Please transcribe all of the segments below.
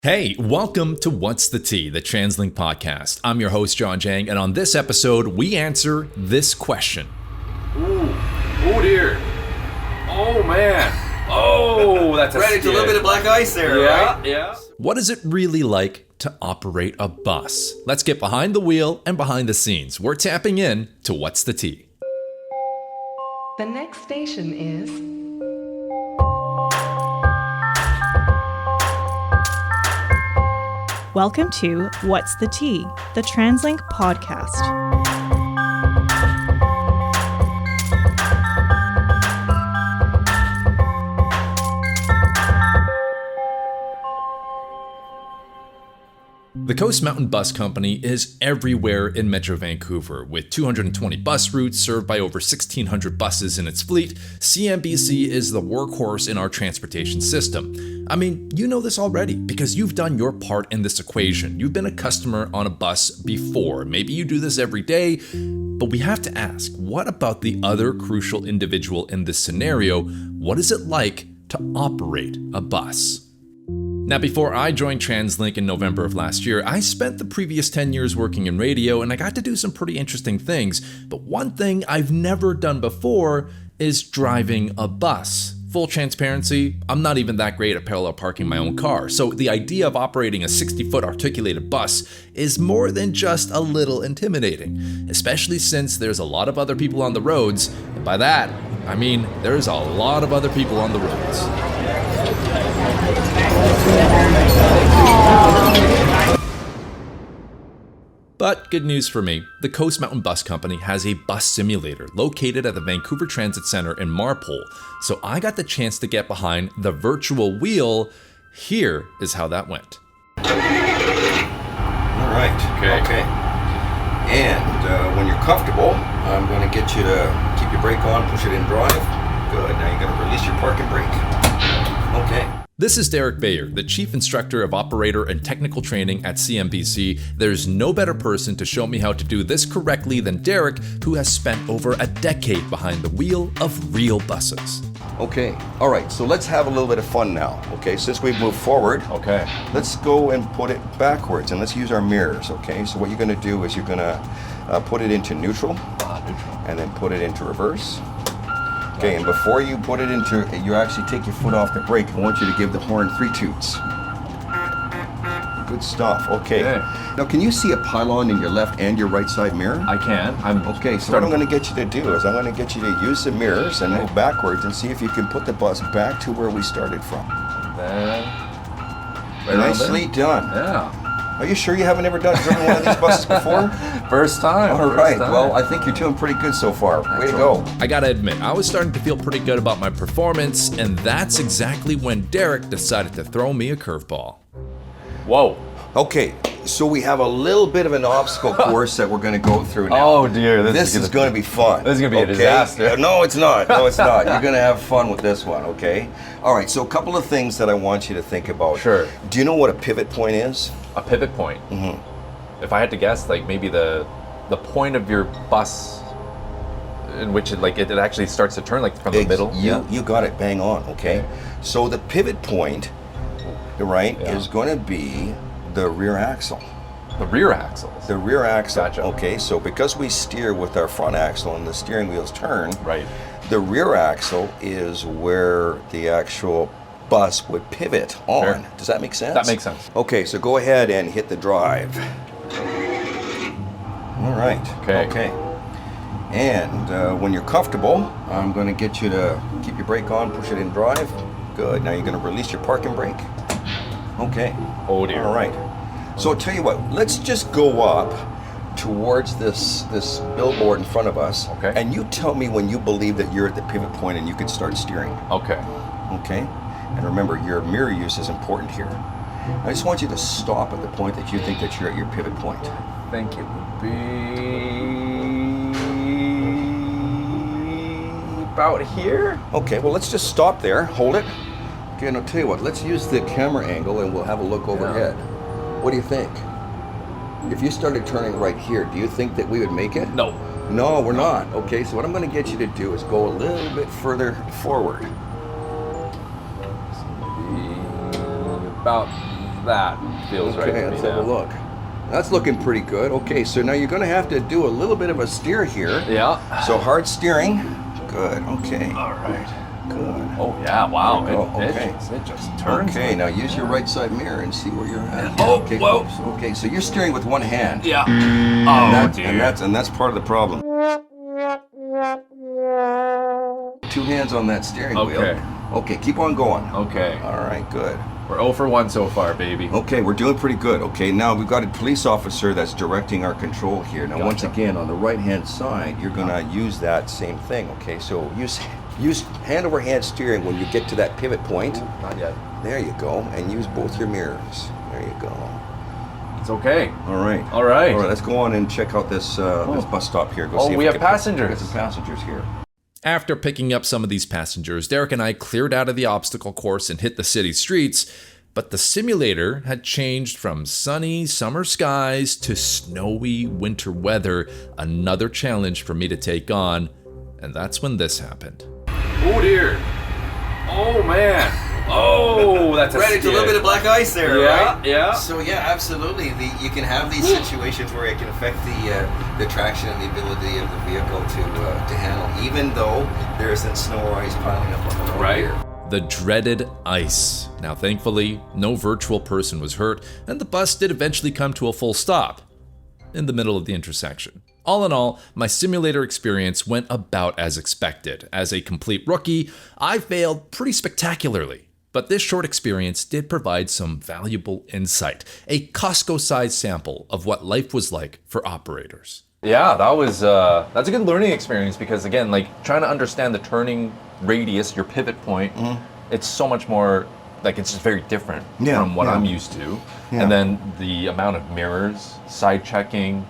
Hey, welcome to What's the Tea, the TransLink Podcast. I'm your host, Jawn Jang, and on this episode, we answer this question. Oh dear. Oh man. Oh, that's a Right, it's a little bit of black ice there, right? Yeah. What is it really like to operate a bus? Let's get behind the wheel and behind the scenes. We're tapping in to What's the Tea. The next station is Welcome to What's the Tea, the TransLink Podcast. The Coast Mountain Bus Company is everywhere in Metro Vancouver. With 220 bus routes served by over 1,600 buses in its fleet, CMBC is the workhorse in our transportation system. I mean, you know this already because you've done your part in this equation. You've been a customer on a bus before. Maybe you do this every day, but we have to ask, what about the other crucial individual in this scenario? What is it like to operate a bus? Now, before I joined TransLink in November of last year, I spent the previous 10 years working in radio and I got to do some pretty interesting things. But one thing I've never done before is driving a bus. Full transparency, I'm not even that great at parallel parking my own car. So the idea of operating a 60-foot articulated bus is more than just a little intimidating, especially since there's a lot of other people on the roads. And by that, I mean there's a lot of other people on the roads. But good news for me, the Coast Mountain Bus Company has a bus simulator located at the Vancouver Transit Center in Marpole, so I got the chance to get behind the virtual wheel. Here is how that went. All right. Okay. And when you're comfortable, I'm going to get you to keep your brake on, push it in drive. Good. Now you're going to release your parking brake. Okay. This is Derrick Bayer, the Chief Instructor of Operator and Technical Training at CMBC. There's no better person to show me how to do this correctly than Derrick, who has spent over a decade behind the wheel of real buses. Okay. All right. So let's have a little bit of fun now. Okay. Since we've moved forward, Okay. let's go and put it backwards and let's use our mirrors. Okay. So what you're going to do is you're going to put it into neutral, and then put it into reverse. Okay, and before you put it into, you actually take your foot off the brake. I want you to give the horn 3 toots. Good stuff. Okay. Now, can you see a pylon in your left and your right side mirror? I can. Okay, so what I'm going to get you to do is I'm going to get you to use the mirrors and move backwards and see if you can put the bus back to where we started from. Then, Nicely done. Yeah. Are you sure you haven't ever driven one of these buses before? First time. All right. Well, I think you're doing pretty good so far. Way to go. I gotta admit, I was starting to feel pretty good about my performance, and that's exactly when Derrick decided to throw me a curveball. Whoa. Okay, so we have a little bit of an obstacle course that we're going to go through now. Oh dear. This is going to be fun. This is going to be a disaster. No, it's not. No, it's not. You're going to have fun with this one, okay? All right, so a couple of things that I want you to think about. Sure. Do you know what a pivot point is? A pivot point. Mm-hmm. If I had to guess, like maybe the point of your bus in which it actually starts to turn, like from the middle. You got it bang on, okay? So the pivot point, right, is going to be the rear axle. The rear axles. The rear axle. Gotcha. Okay, so because we steer with our front axle and the steering wheels turn, Right. the rear axle is where the actual bus would pivot on. Sure. Does that make sense? That makes sense. Okay, so go ahead and hit the drive. All right. Okay. And when you're comfortable, I'm going to get you to keep your brake on, push it in drive. Good. Now you're going to release your parking brake. Okay. Oh dear. All right. So I'll tell you what, let's just go up towards this billboard in front of us. Okay. And you tell me when you believe that you're at the pivot point and you can start steering. Okay. Okay? And remember, your mirror use is important here. I just want you to stop at the point that you think that you're at your pivot point. I think it would be about here. Okay, well, let's just stop there. Hold it. Okay, and I'll tell you what, let's use the camera angle and we'll have a look overhead. What do you think? If you started turning right here, do you think that we would make it? No. No, we're not. Okay, so what I'm going to get you to do is go a little bit further forward. Maybe about That feels right to me let's have a now. look. That's looking pretty good. Okay, so now you're going to have to do a little bit of a steer here. Yeah. So hard steering. Good. Okay. All right. Good. Oh yeah! Wow. Oh, It okay. just turns. Okay, now use your right side mirror and see where you're at. Oh, okay, whoa. close. Okay, so you're steering with one hand. Yeah. And Oh that- dear. and that's part of the problem. 2 hands on that steering wheel. Okay. Okay, keep on going. Okay. All right, good. We're 0 for 1 so far, baby. Okay, we're doing pretty good. Okay, now we've got a police officer that's directing our control here. Now, once Gotcha. again, on the right-hand side, you're gonna use that same thing. Okay, so use hand over hand steering when you get to that pivot point. Not yet. There you go, and use both your mirrors. There you go. It's okay. All right. All right. All right. Let's go on and check out this this bus stop here. Go Oh, see if we have can passengers. Get some passengers here. After picking up some of these passengers, Derrick and I cleared out of the obstacle course and hit the city streets, but the simulator had changed from sunny summer skies to snowy winter weather, another challenge for me to take on, and that's when this happened. Oh dear. Oh man. Oh, that's a Right, it's a little skid. bit of black ice there, Yeah, right? yeah. So yeah, absolutely. You can have these situations where it can affect the traction and the ability of the vehicle to handle, even though there isn't snow or ice piling up on the road Right. here. The dreaded ice. Now, thankfully, no virtual person was hurt, and the bus did eventually come to a full stop in the middle of the intersection. All in all, my simulator experience went about as expected. As a complete rookie, I failed pretty spectacularly. But this short experience did provide some valuable insight, a Costco-sized sample of what life was like for operators. Yeah, that was that's a good learning experience because again, like trying to understand the turning radius, your pivot point, it's so much more like it's just very different Yeah, from what yeah. I'm used to. Yeah. And then the amount of mirrors, side checking,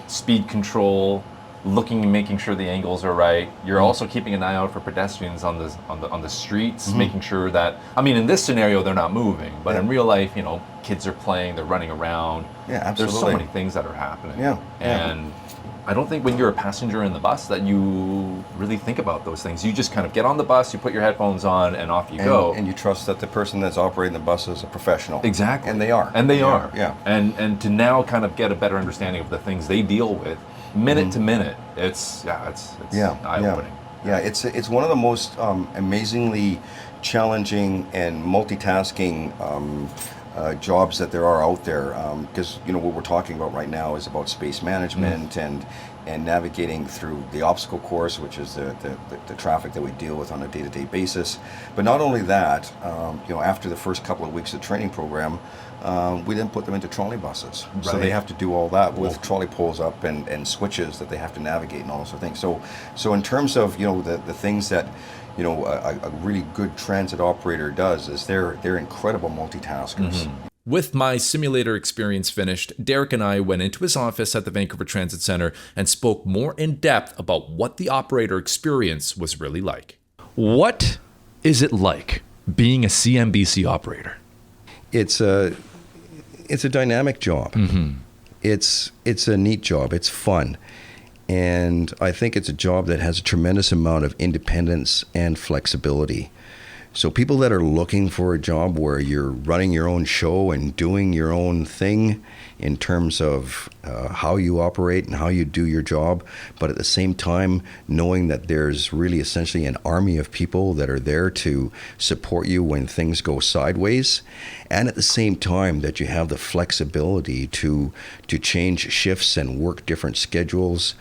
speed control, looking and making sure the angles are right. You're also keeping an eye out for pedestrians on the streets, making sure that I mean in this scenario they're not moving, but Yeah. in real life, you know, kids are playing, they're running around. Yeah, There's so absolutely. many things that are happening. Yeah, yeah. And I don't think when you're a passenger in the bus that you really think about those things. You just kind of get on the bus, you put your headphones on, and off you go. And you trust that the person that's operating the bus is a professional. Exactly. And they are. And they are. Yeah. And to now kind of get a better understanding of the things they deal with, minute to minute, it's eye-opening. Yeah, it's one of the most amazingly challenging and multitasking jobs that there are out there, because you know what we're talking about right now is about space management and navigating through the obstacle course, which is the traffic that we deal with on a day-to-day basis. But not only that, you know, after the first couple of weeks of training program, we then put them into trolley buses. So Right. they have to do all that with trolley poles up and switches that they have to navigate and all those sort of things. So in terms of, you know, the things that, you know, a really good transit operator does is they're incredible multitaskers. With my simulator experience finished, Derrick and I went into his office at the Vancouver Transit Center and spoke more in depth about what the operator experience was really like. What is it like being a CMBC operator? It's a dynamic job. It's a neat job. It's fun. And I think it's a job that has a tremendous amount of independence and flexibility. So people that are looking for a job where you're running your own show and doing your own thing in terms of how you operate and how you do your job, but at the same time knowing that there's really essentially an army of people that are there to support you when things go sideways, and at the same time that you have the flexibility to change shifts and work different schedules.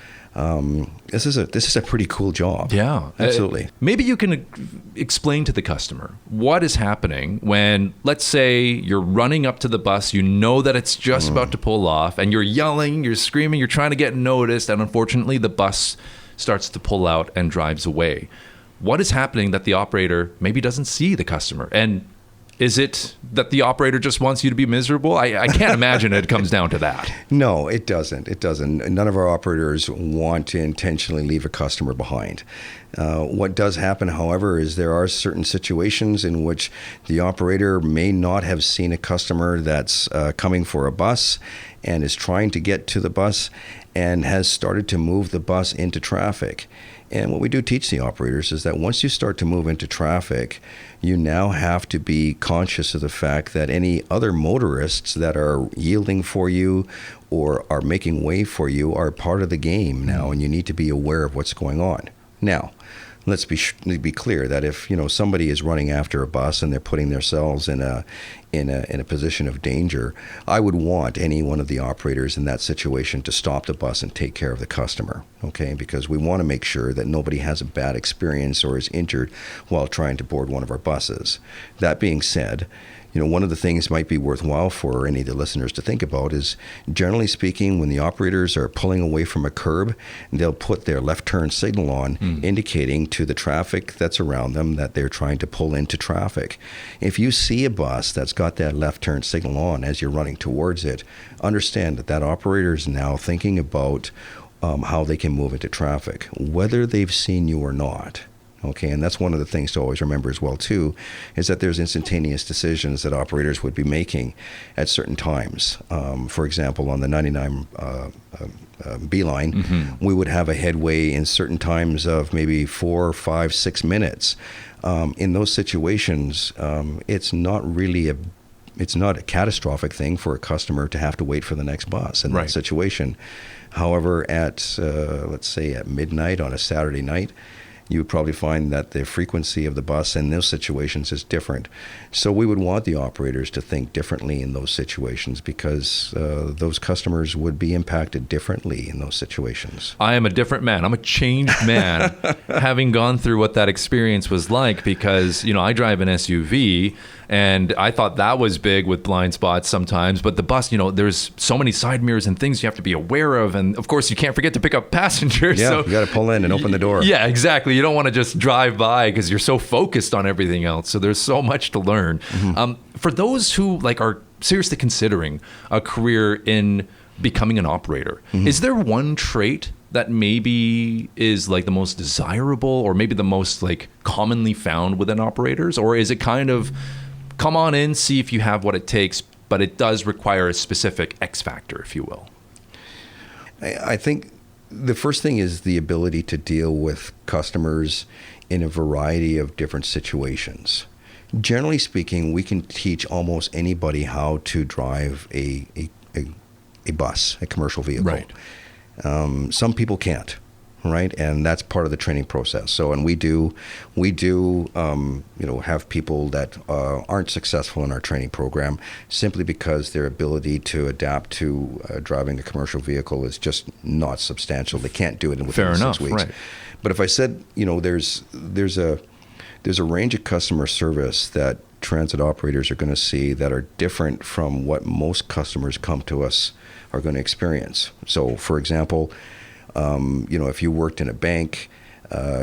This is a pretty cool job. Yeah, Absolutely. Maybe you can explain to the customer what is happening when, let's say, you're running up to the bus, you know that it's just about to pull off, and you're yelling, you're screaming, you're trying to get noticed, and unfortunately the bus starts to pull out and drives away. What is happening that the operator maybe doesn't see the customer? And is it that the operator just wants you to be miserable? I can't imagine it comes down to that. No, it doesn't. It doesn't. None of our operators want to intentionally leave a customer behind. What does happen, however, is there are certain situations in which the operator may not have seen a customer that's coming for a bus and is trying to get to the bus and has started to move the bus into traffic. And what we do teach the operators is that once you start to move into traffic, you now have to be conscious of the fact that any other motorists that are yielding for you or are making way for you are part of the game now, and you need to be aware of what's going on. Now, let's be clear that if somebody is running after a bus and they're putting themselves in a position of danger, I would want any one of the operators in that situation to stop the bus and take care of the customer, okay? Because we want to make sure that nobody has a bad experience or is injured while trying to board one of our buses. That being said, one of the things might be worthwhile for any of the listeners to think about is, generally speaking, when the operators are pulling away from a curb, they'll put their left turn signal on, indicating to the traffic that's around them that they're trying to pull into traffic. If you see a bus that's got that left turn signal on as you're running towards it, understand that operator is now thinking about how they can move into traffic, whether they've seen you or not. Okay, and that's one of the things to always remember as well, too, is that there's instantaneous decisions that operators would be making at certain times. For example, on the 99 B line, we would have a headway in certain times of maybe 4, 5, 6 minutes. In those situations, it's not a catastrophic thing for a customer to have to wait for the next bus in that situation. However, at let's say at midnight on a Saturday night, you would probably find that the frequency of the bus in those situations is different. So we would want the operators to think differently in those situations, because those customers would be impacted differently in those situations. I am a different man. I'm a changed man, having gone through what that experience was like, because, I drive an SUV, and I thought that was big with blind spots sometimes. But the bus, there's so many side mirrors and things you have to be aware of. And of course, you can't forget to pick up passengers. Yeah, so you got to pull in and open the door. Yeah, exactly. You don't want to just drive by because you're so focused on everything else. So there's so much to learn. For those who are seriously considering a career in becoming an operator, is there one trait that maybe is the most desirable, or maybe the most commonly found within operators? Or is it kind of, come on in, see if you have what it takes, but it does require a specific X factor, if you will? I think the first thing is the ability to deal with customers in a variety of different situations. Generally speaking, we can teach almost anybody how to drive a bus, a commercial vehicle. Right. Some people can't, right? And that's part of the training process. So, and we do have people that aren't successful in our training program simply because their ability to adapt to driving a commercial vehicle is just not substantial. They can't do it within 6 weeks. Right. But if I said, there's a range of customer service that transit operators are going to see that are different from what most customers come to us are going to experience. So, for example, if you worked in a bank,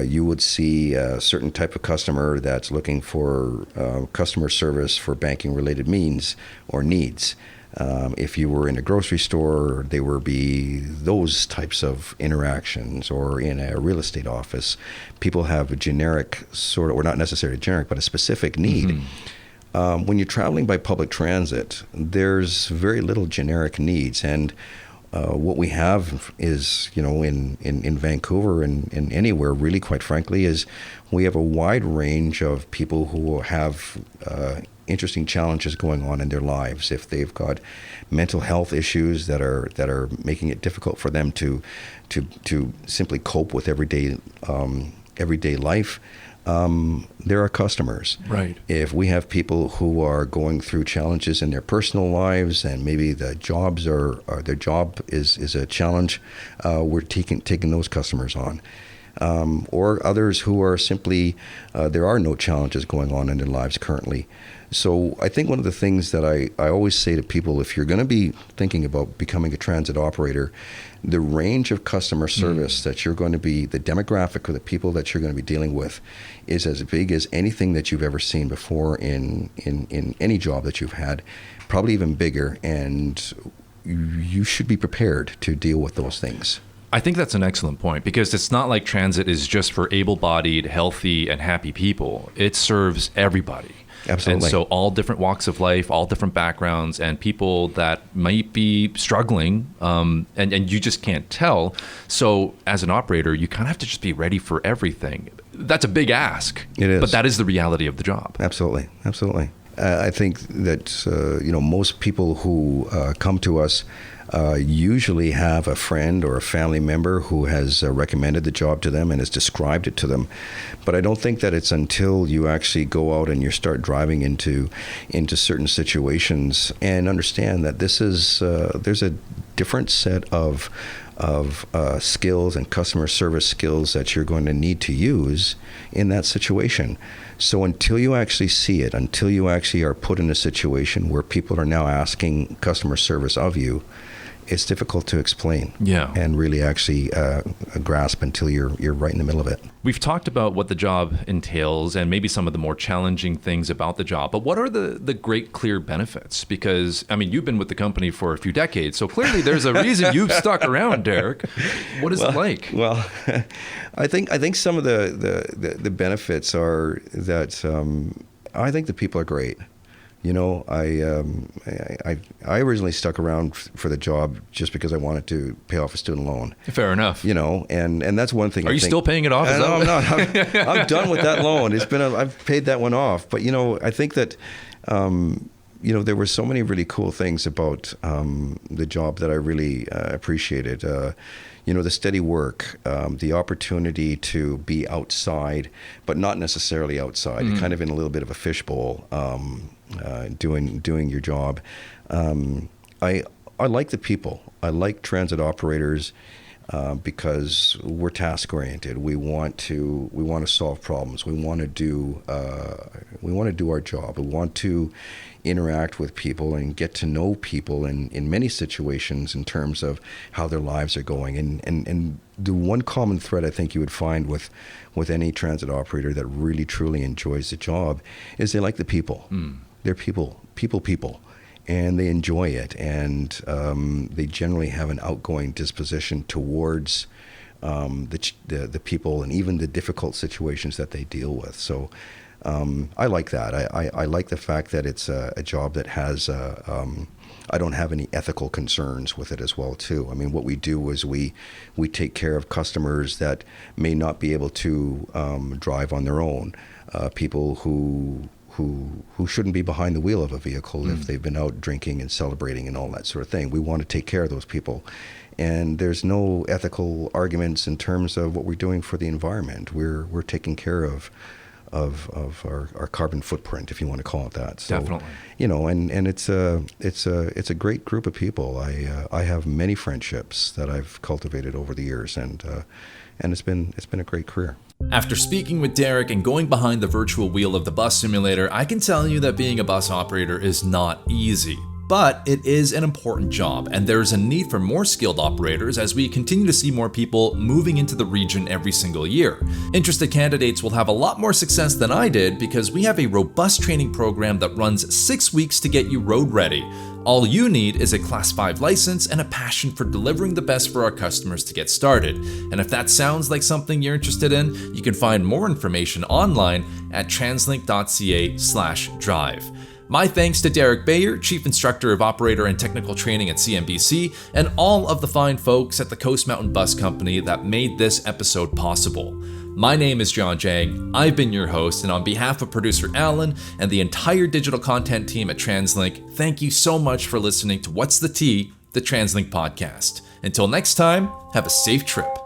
you would see a certain type of customer that's looking for customer service for banking-related means or needs. If you were in a grocery store, there would be those types of interactions, or in a real estate office, people have a generic sort of, or not necessarily generic, but a specific need. When you're traveling by public transit, there's very little generic needs, and what we have is, in Vancouver and anywhere, really, quite frankly, is we have a wide range of people who have interesting challenges going on in their lives. If they've got mental health issues that are making it difficult for them to simply cope with everyday life, there are customers. Right. If we have people who are going through challenges in their personal lives, and maybe the jobs or their job is a challenge, we're taking those customers on. Or others who are simply, there are no challenges going on in their lives currently. So I think one of the things that I always say to people, if you're going to be thinking about becoming a transit operator, the range of customer service that you're going to be, the demographic of the people that you're going to be dealing with, is as big as anything that you've ever seen before in any job that you've had, probably even bigger, and you should be prepared to deal with those things. I think that's an excellent point, because it's not like transit is just for able-bodied, healthy, and happy people. It serves everybody. Absolutely. And so all different walks of life, all different backgrounds, and people that might be struggling, and you just can't tell. So as an operator, you kind of have to just be ready for everything. That's a big ask. It is. But that is the reality of the job. Absolutely. I think that most people who come to us usually have a friend or a family member who has recommended the job to them and has described it to them. But I don't think that it's until you actually go out and you start driving into certain situations and understand that this is there's a different set of skills and customer service skills that you're going to need to use in that situation. So until you actually see it, until you actually are put in a situation where people are now asking customer service of you, it's difficult to explain and really actually grasp until you're right in the middle of it. We've talked about what the job entails and maybe some of the more challenging things about the job, but what are the great clear benefits? Because, I mean, you've been with the company for a few decades, so clearly there's a reason you've stuck around, Derrick. What is it like? Well, I think some of the benefits are that I think the people are great. I originally stuck around for the job just because I wanted to pay off a student loan. Fair enough. And that's one thing. Are you still paying it off? No, I'm not. I'm done with that loan. I've paid that one off. But I think that there were so many really cool things about the job that I really appreciated. The steady work, the opportunity to be outside, but not necessarily outside, kind of in a little bit of a fishbowl, doing your job. I like the people. I like transit operators because we're task oriented. We want to solve problems. We want to do our job. We want to interact with people and get to know people in many situations in terms of how their lives are going. And the one common thread I think you would find with any transit operator that really truly enjoys the job is they like the people. They're people, and they enjoy it, and they generally have an outgoing disposition towards the people and even the difficult situations that they deal with. So I like that. I like the fact that it's a job that has I don't have any ethical concerns with it as well too. I mean, what we do is we take care of customers that may not be able to drive on their own, people who shouldn't be behind the wheel of a vehicle if they've been out drinking and celebrating and all that sort of thing. We want to take care of those people. And there's no ethical arguments in terms of what we're doing for the environment. We're taking care of our carbon footprint, if you want to call it that. So, definitely. And it's a great group of people. I have many friendships that I've cultivated over the years, and it's been a great career. After speaking with Derrick and going behind the virtual wheel of the bus simulator, I can tell you that being a bus operator is not easy. But it is an important job, and there's a need for more skilled operators as we continue to see more people moving into the region every single year. Interested candidates will have a lot more success than I did because we have a robust training program that runs 6 weeks to get you road ready. All you need is a Class 5 license and a passion for delivering the best for our customers to get started. And if that sounds like something you're interested in, you can find more information online at translink.ca/drive. My thanks to Derrick Bayer, Chief Instructor of Operator and Technical Training at CMBC, and all of the fine folks at the Coast Mountain Bus Company that made this episode possible. My name is Jawn Jang, I've been your host, and on behalf of producer Alan and the entire digital content team at TransLink, thank you so much for listening to What's the T, the TransLink Podcast. Until next time, have a safe trip.